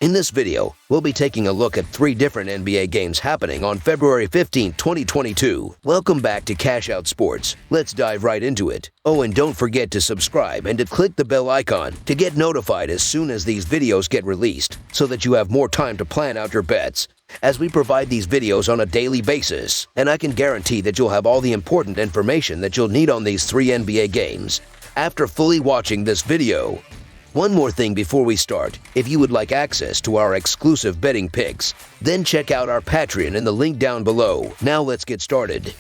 In this video, we'll be taking a look at 3 different NBA games happening on February 15, 2022. Welcome back to Cash Out Sports. Let's dive right into it. Oh, and don't forget to subscribe and to click the bell icon to get notified as soon as these videos get released, so that you have more time to plan out your bets, as we provide these videos on a daily basis, and I can guarantee that you'll have all the important information that you'll need on these 3 NBA games after fully watching this video. One more thing before we start: if you would like access to our exclusive betting picks, then check out our Patreon in the link down below. Now let's get started.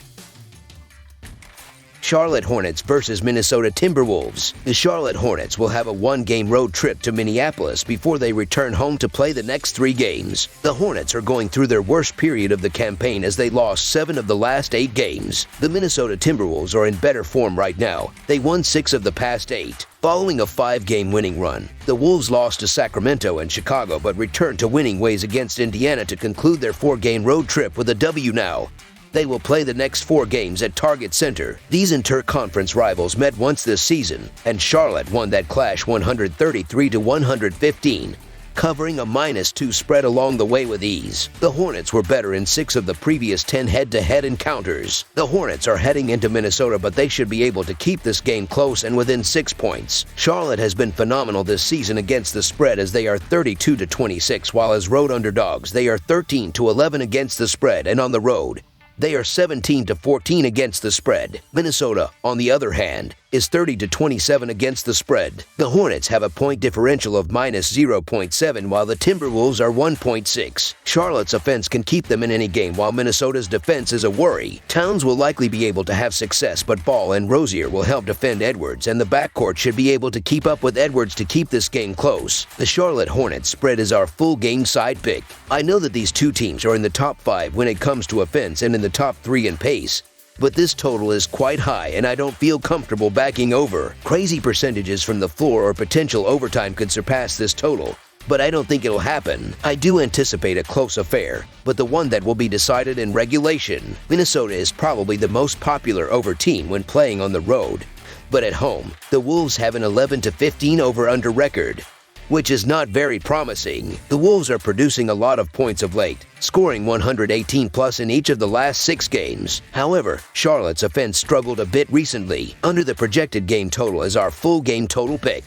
Charlotte Hornets versus Minnesota Timberwolves. The Charlotte Hornets will have a 1-game road trip to Minneapolis before they return home to play the next 3 games. The Hornets are going through their worst period of the campaign as they lost 7 of the last 8 games. The Minnesota Timberwolves are in better form right now. They won 6 of the past 8. Following a 5-game winning run, the Wolves lost to Sacramento and Chicago but returned to winning ways against Indiana to conclude their 4-game road trip with a W now. They will play the next 4 games at Target Center. These inter-conference rivals met once this season, and Charlotte won that clash 133-115. Covering a -2 spread along the way with ease. The Hornets were better in 6 of the previous 10 head-to-head encounters. The Hornets are heading into Minnesota, but they should be able to keep this game close and within 6 points. Charlotte has been phenomenal this season against the spread as they are 32-26, while as road underdogs they are 13-11 against the spread, and on the road they are 17-14 against the spread. Minnesota, on the other hand, is 30-27 against the spread. The Hornets have a point differential of -0.7, while the Timberwolves are 1.6. Charlotte's offense can keep them in any game, while Minnesota's defense is a worry. Towns will likely be able to have success, but Ball and Rozier will help defend Edwards, and the backcourt should be able to keep up with Edwards to keep this game close. The Charlotte Hornets spread is our full game side pick. I know that these 2 teams are in the top 5 when it comes to offense and in the top 3 in pace, but this total is quite high and I don't feel comfortable backing over. Crazy percentages from the floor or potential overtime could surpass this total, but I don't think it'll happen. I do anticipate a close affair, but the one that will be decided in regulation. Minnesota is probably the most popular over team when playing on the road, but at home, the Wolves have an 11-15 over-under record, which is not very promising. The Wolves are producing a lot of points of late, scoring 118+ in each of the last 6 games. However, Charlotte's offense struggled a bit recently. Under the projected game total is our full game total pick.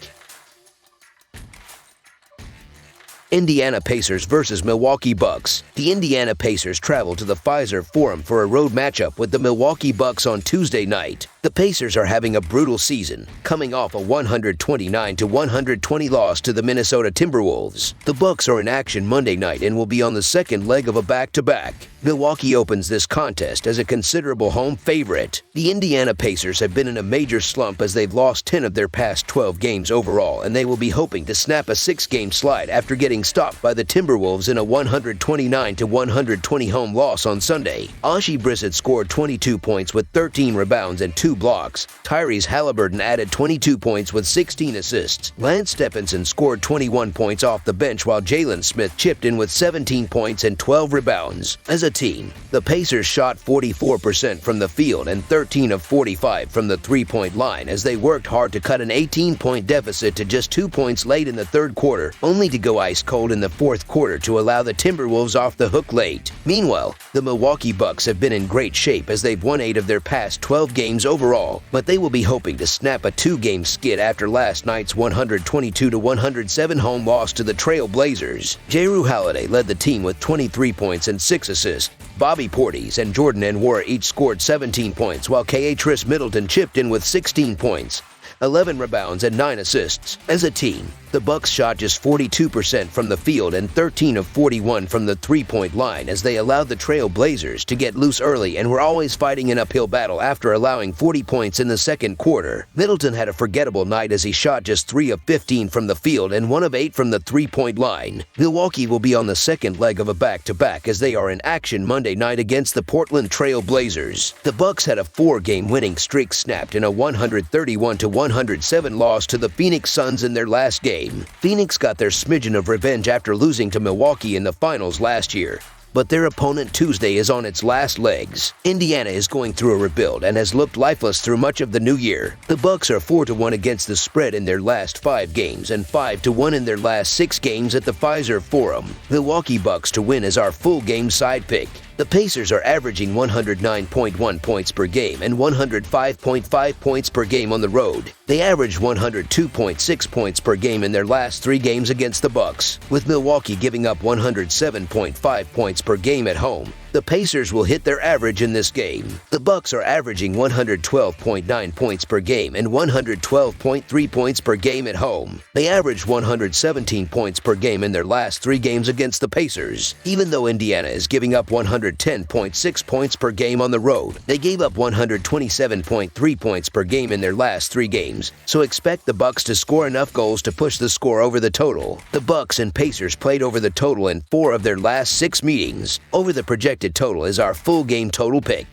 Indiana Pacers versus Milwaukee Bucks. The Indiana Pacers travel to the Pfizer Forum for a road matchup with the Milwaukee Bucks on Tuesday night. The Pacers are having a brutal season, coming off a 129-120 loss to the Minnesota Timberwolves. The Bucks are in action Monday night and will be on the second leg of a back-to-back. Milwaukee opens this contest as a considerable home favorite. The Indiana Pacers have been in a major slump as they've lost 10 of their past 12 games overall, and they will be hoping to snap a 6-game slide after getting stopped by the Timberwolves in a 129-120 home loss on Sunday. Ashi Brissett scored 22 points with 13 rebounds and 2 blocks. Tyrese Halliburton added 22 points with 16 assists. Lance Stephenson scored 21 points off the bench, while Jalen Smith chipped in with 17 points and 12 rebounds. As a team, the Pacers shot 44% from the field and 13 of 45 from the 3-point line as they worked hard to cut an 18-point deficit to just 2 points late in the 3rd quarter, only to go ice cold in the 4th quarter to allow the Timberwolves off the hook late. Meanwhile, the Milwaukee Bucks have been in great shape as they've won 8 of their past 12 games overall, but they will be hoping to snap a 2-game skid after last night's 122-107 home loss to the Trail Blazers. Jrue Holiday led the team with 23 points and 6 assists. Bobby Portis and Jordan Nwora each scored 17 points, while Khris Middleton chipped in with 16 points, 11 rebounds, and 9 assists. As a team, the Bucks shot just 42% from the field and 13 of 41 from the 3-point line as they allowed the Trail Blazers to get loose early and were always fighting an uphill battle after allowing 40 points in the 2nd quarter. Middleton had a forgettable night as he shot just 3 of 15 from the field and 1 of 8 from the 3-point line. Milwaukee will be on the second leg of a back-to-back as they are in action Monday night against the Portland Trail Blazers. The Bucks had a 4-game winning streak snapped in a 131-107 loss to the Phoenix Suns in their last game. Phoenix got their smidgen of revenge after losing to Milwaukee in the finals last year. but their opponent Tuesday is on its last legs. Indiana is going through a rebuild and has looked lifeless through much of the new year. The Bucks are 4-1 against the spread in their last 5 games and 5-1 in their last 6 games at the Pfizer Forum. Milwaukee Bucks to win is our full game side pick. The Pacers are averaging 109.1 points per game and 105.5 points per game on the road. They averaged 102.6 points per game in their last 3 games against the Bucks, with Milwaukee giving up 107.5 points per game at home. The Pacers will hit their average in this game. The Bucks are averaging 112.9 points per game and 112.3 points per game at home. They averaged 117 points per game in their last 3 games against the Pacers. Even though Indiana is giving up 110.6 points per game on the road, they gave up 127.3 points per game in their last 3 games, so expect the Bucks to score enough goals to push the score over the total. The Bucks and Pacers played over the total in 4 of their last 6 meetings. Over the projected total is our full game total pick.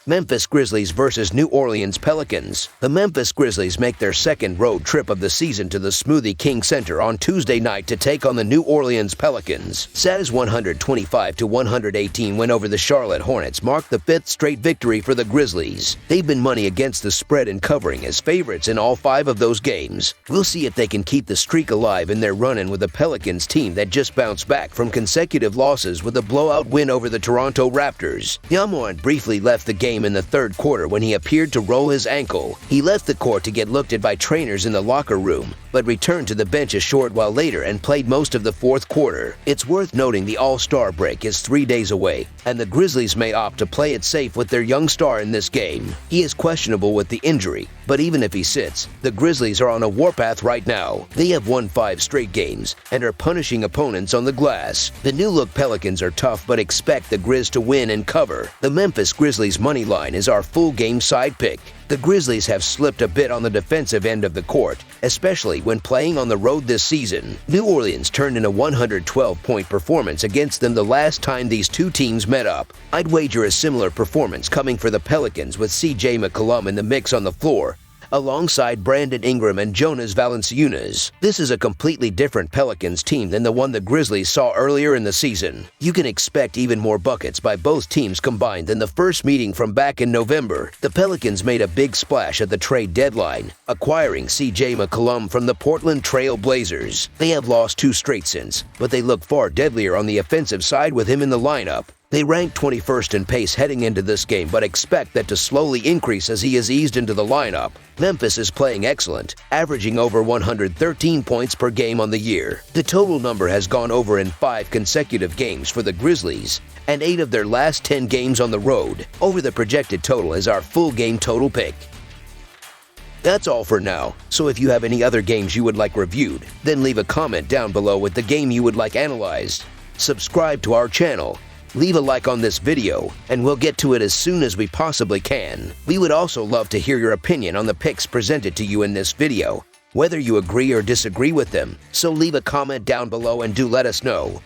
Memphis Grizzlies versus New Orleans Pelicans. The Memphis Grizzlies make their second road trip of the season to the Smoothie King Center on Tuesday night to take on the New Orleans Pelicans. Saturday's 125-118 win over the Charlotte Hornets marked the 5th straight victory for the Grizzlies. They've been money against the spread and covering as favorites in all 5 of those games. We'll see if they can keep the streak alive in their run-in with the Pelicans team that just bounced back from consecutive losses with a blowout win over the Toronto Raptors. Yamoran briefly left the game in the 3rd quarter when he appeared to roll his ankle. He left the court to get looked at by trainers in the locker room, but returned to the bench a short while later and played most of the 4th quarter. It's worth noting the All-Star break is 3 days away, and the Grizzlies may opt to play it safe with their young star in this game. He is questionable with the injury, but even if he sits, the Grizzlies are on a warpath right now. They have won 5 straight games and are punishing opponents on the glass. The new-look Pelicans are tough but expect the Grizz to win and cover. The Memphis Grizzlies money line is our full game side pick. The Grizzlies have slipped a bit on the defensive end of the court, especially when playing on the road this season. New Orleans turned in a 112-point performance against them the last time these 2 teams met up. I'd wager a similar performance coming for the Pelicans with C.J. McCollum in the mix on the floor, alongside Brandon Ingram and Jonas Valanciunas. This is a completely different Pelicans team than the one the Grizzlies saw earlier in the season. You can expect even more buckets by both teams combined than the first meeting from back in November. The Pelicans made a big splash at the trade deadline, acquiring C.J. McCollum from the Portland Trail Blazers. They have lost 2 straight since, but they look far deadlier on the offensive side with him in the lineup. They rank 21st in pace heading into this game, but expect that to slowly increase as he is eased into the lineup. Memphis is playing excellent, averaging over 113 points per game on the year. The total number has gone over in 5 consecutive games for the Grizzlies, and 8 of their last 10 games on the road. Over the projected total is our full game total pick. That's all for now, so if you have any other games you would like reviewed, then leave a comment down below with the game you would like analyzed. Subscribe to our channel. Leave a like on this video, and we'll get to it as soon as we possibly can. We would also love to hear your opinion on the picks presented to you in this video, whether you agree or disagree with them, so leave a comment down below and do let us know.